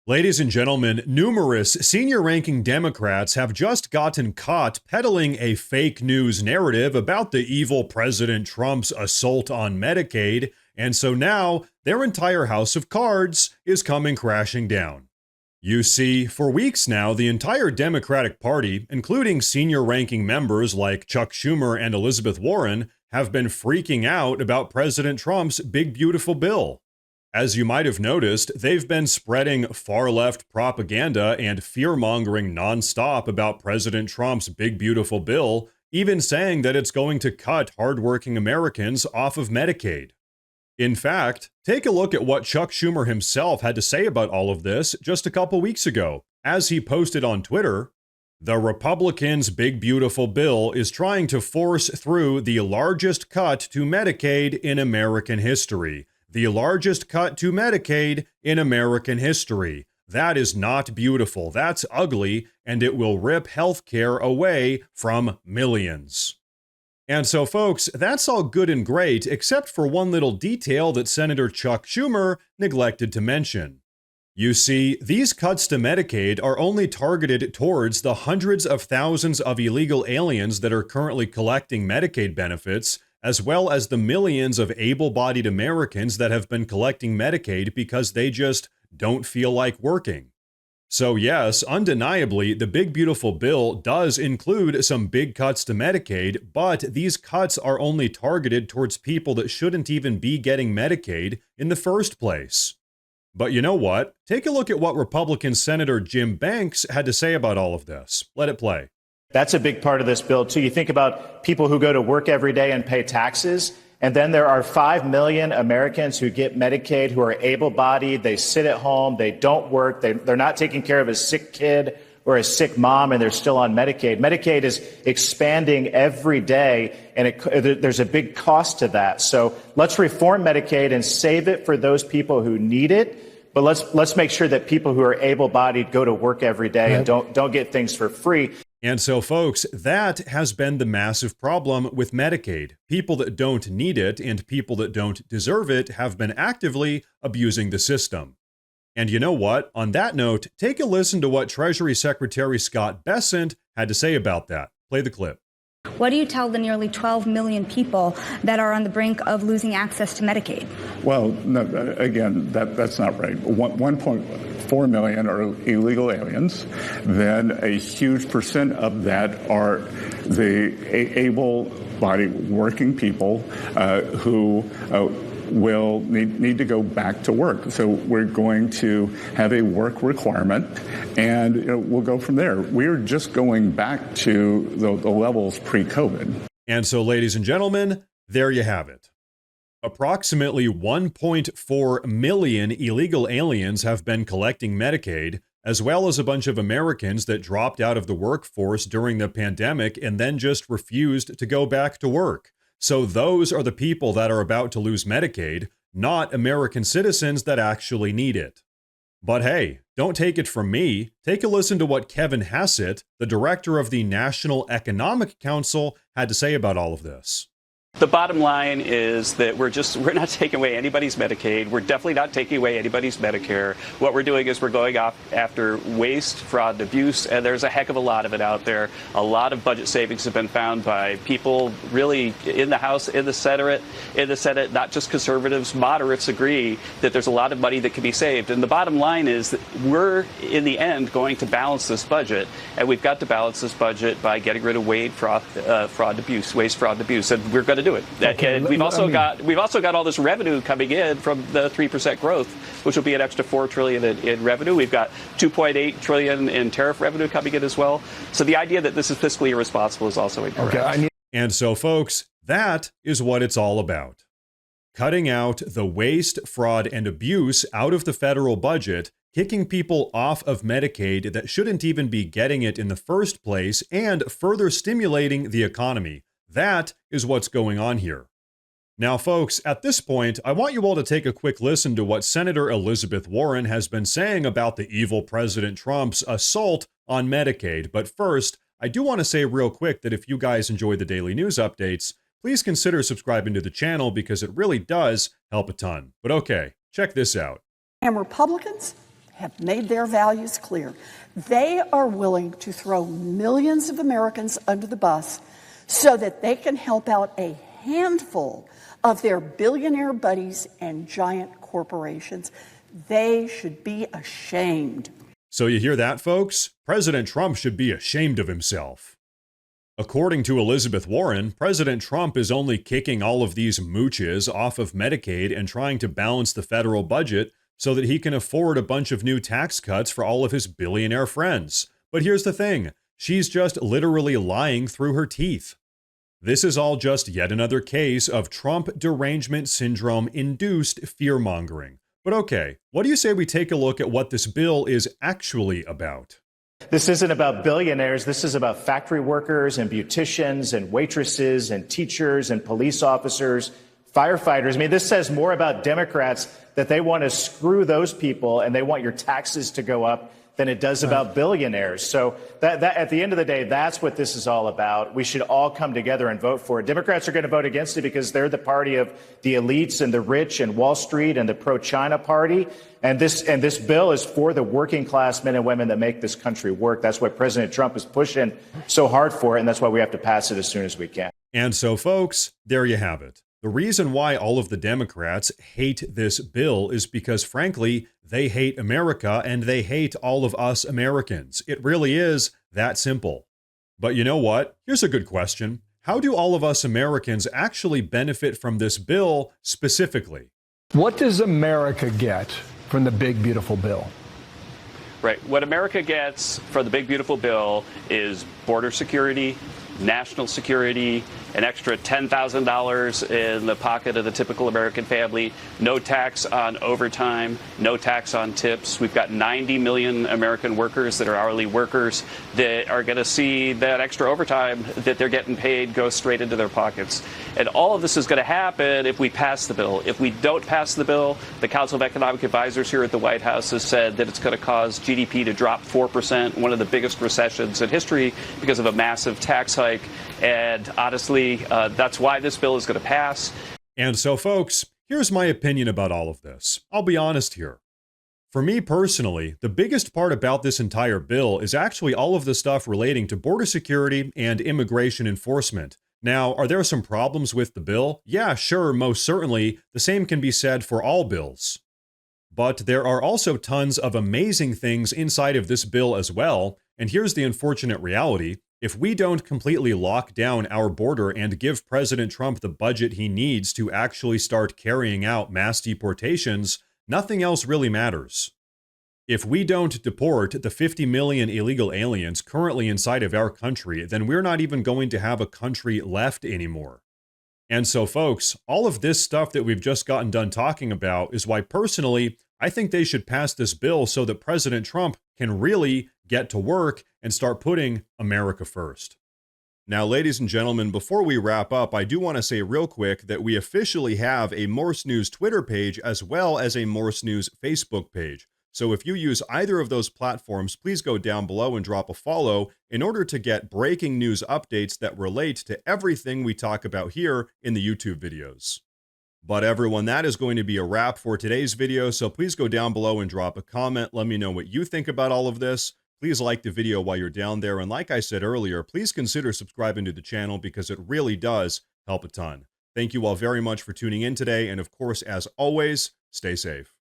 Ladies and gentlemen, numerous senior-ranking Democrats have just gotten caught peddling a fake news narrative about the evil President Trump's assault on Medicaid, and so now their entire house of cards is coming crashing down. You see, for weeks now, the entire Democratic Party, including senior-ranking members like Chuck Schumer and Elizabeth Warren, have been freaking out about President Trump's big beautiful bill. As you might have noticed, they've been spreading far-left propaganda and fear-mongering nonstop about President Trump's big beautiful bill, even saying that it's going to cut hardworking Americans off of Medicaid. In fact, take a look at what Chuck Schumer himself had to say about all of this just a couple weeks ago, as he posted on Twitter. The Republicans' big beautiful bill is trying to force through the largest cut to Medicaid in American history. The largest cut to Medicaid in American history. That is not beautiful. That's ugly, and it will rip healthcare away from millions. And so, folks, that's all good and great, except for one little detail that Senator Chuck Schumer neglected to mention. You see, these cuts to Medicaid are only targeted towards the hundreds of thousands of illegal aliens that are currently collecting Medicaid benefits, as well as the millions of able-bodied Americans that have been collecting Medicaid because they just don't feel like working. So yes, undeniably, the big beautiful bill does include some big cuts to Medicaid, but these cuts are only targeted towards people that shouldn't even be getting Medicaid in the first place. But you know what? Take a look at what Republican Senator Jim Banks had to say about all of this. Let it play. That's a big part of this bill, too. You think about people who go to work every day and pay taxes, and then there are 5 million Americans who get Medicaid who are able-bodied. They sit at home. They don't work. They're not taking care of a sick kid or a sick mom, and they're still on Medicaid. Medicaid is expanding every day, and there's a big cost to that. So let's reform Medicaid and save it for those people who need it. But let's make sure that people who are able-bodied go to work every day and don't get things for free. And so, folks, that has been the massive problem with Medicaid. People that don't need it and people that don't deserve it have been actively abusing the system. And you know what? On that note, take a listen to what Treasury Secretary Scott Bessent had to say about that. Play the clip. What do you tell the nearly 12 million people that are on the brink of losing access to Medicaid? Well, no, again, that's not right. 1.4 million are illegal aliens. Then a huge percent of that are the able-bodied working people who will need to go back to work. So we're going to have a work requirement, and we'll go from there. We're just going back to the levels pre-COVID. And so, ladies and gentlemen, there you have it. Approximately 1.4 million illegal aliens have been collecting Medicaid, as well as a bunch of Americans that dropped out of the workforce during the pandemic and then just refused to go back to work. So those are the people that are about to lose Medicaid, not American citizens that actually need it. But hey, don't take it from me. Take a listen to what Kevin Hassett, the director of the National Economic Council, had to say about all of this. The bottom line is that we're not taking away anybody's Medicaid. We're definitely not taking away anybody's Medicare. What we're doing is we're going after waste, fraud, and abuse, and there's a heck of a lot of it out there. A lot of budget savings have been found by people really in the House, in the Senate, not just conservatives, moderates agree that there's a lot of money that can be saved. And the bottom line is that we're, in the end, going to balance this budget, and we've got to balance this budget by getting rid of waste, fraud, and abuse, and we're going to do it. Okay, and we've also got all this revenue coming in from the 3% growth, which will be an extra $4 trillion in revenue. We've got $2.8 trillion in tariff revenue coming in as well. So the idea that this is fiscally irresponsible is also incorrect. Okay, and so, folks, that is what it's all about. Cutting out the waste, fraud, and abuse out of the federal budget, kicking people off of Medicaid that shouldn't even be getting it in the first place, and further stimulating the economy. That is what's going on here. Now, folks, at this point, I want you all to take a quick listen to what Senator Elizabeth Warren has been saying about the evil President Trump's assault on Medicaid. But first, I do want to say real quick that if you guys enjoy the daily news updates, please consider subscribing to the channel because it really does help a ton. But okay, check this out. And Republicans have made their values clear. They are willing to throw millions of Americans under the bus so that they can help out a handful of their billionaire buddies and giant corporations. They should be ashamed. So you hear that, folks? President Trump should be ashamed of himself. According to Elizabeth Warren, President Trump is only kicking all of these mooches off of Medicaid and trying to balance the federal budget so that he can afford a bunch of new tax cuts for all of his billionaire friends. But here's the thing, she's just literally lying through her teeth. This is all just yet another case of Trump derangement syndrome induced fear-mongering. But okay, what do you say we take a look at what this bill is actually about? This isn't about billionaires. This is about factory workers and beauticians and waitresses and teachers and police officers, firefighters. I mean, this says more about Democrats that they want to screw those people and they want your taxes to go up than it does about billionaires. So that at the end of the day, that's what this is all about. We should all come together and vote for it. Democrats are going to vote against it because they're the party of the elites and the rich and Wall Street and the pro-China party. And this bill is for the working class men and women that make this country work. That's what President Trump is pushing so hard for, and that's why we have to pass it as soon as we can. And so, folks, there you have it. The reason why all of the Democrats hate this bill is because, frankly, they hate America and they hate all of us Americans. It really is that simple. But you know what? Here's a good question. How do all of us Americans actually benefit from this bill specifically? What does America get from the big, beautiful bill? Right. What America gets from the big, beautiful bill is border security, national security, an extra $10,000 in the pocket of the typical American family, no tax on overtime, no tax on tips. We've got 90 million American workers that are hourly workers that are going to see that extra overtime that they're getting paid go straight into their pockets. And all of this is going to happen if we pass the bill. If we don't pass the bill, the Council of Economic Advisors here at the White House has said that it's going to cause GDP to drop 4%, one of the biggest recessions in history because of a massive tax hike. And honestly, that's why this bill is going to pass. And so, folks, here's my opinion about all of this. I'll be honest here. For me personally, the biggest part about this entire bill is actually all of the stuff relating to border security and immigration enforcement. Now, are there some problems with the bill? Yeah, sure, most certainly. The same can be said for all bills. But there are also tons of amazing things inside of this bill as well. And here's the unfortunate reality. If we don't completely lock down our border and give President Trump the budget he needs to actually start carrying out mass deportations, nothing else really matters. If we don't deport the 50 million illegal aliens currently inside of our country, then we're not even going to have a country left anymore. And so, folks, all of this stuff that we've just gotten done talking about is why, personally, I think they should pass this bill so that President Trump can really get to work and start putting America first. Now, ladies and gentlemen, before we wrap up, I do want to say real quick that we officially have a Morse News Twitter page as well as a Morse News Facebook page. So if you use either of those platforms, please go down below and drop a follow in order to get breaking news updates that relate to everything we talk about here in the YouTube videos. But everyone, that is going to be a wrap for today's video, so please go down below and drop a comment. Let me know what you think about all of this. Please like the video while you're down there, and like I said earlier, please consider subscribing to the channel because it really does help a ton. Thank you all very much for tuning in today, and of course, as always, stay safe.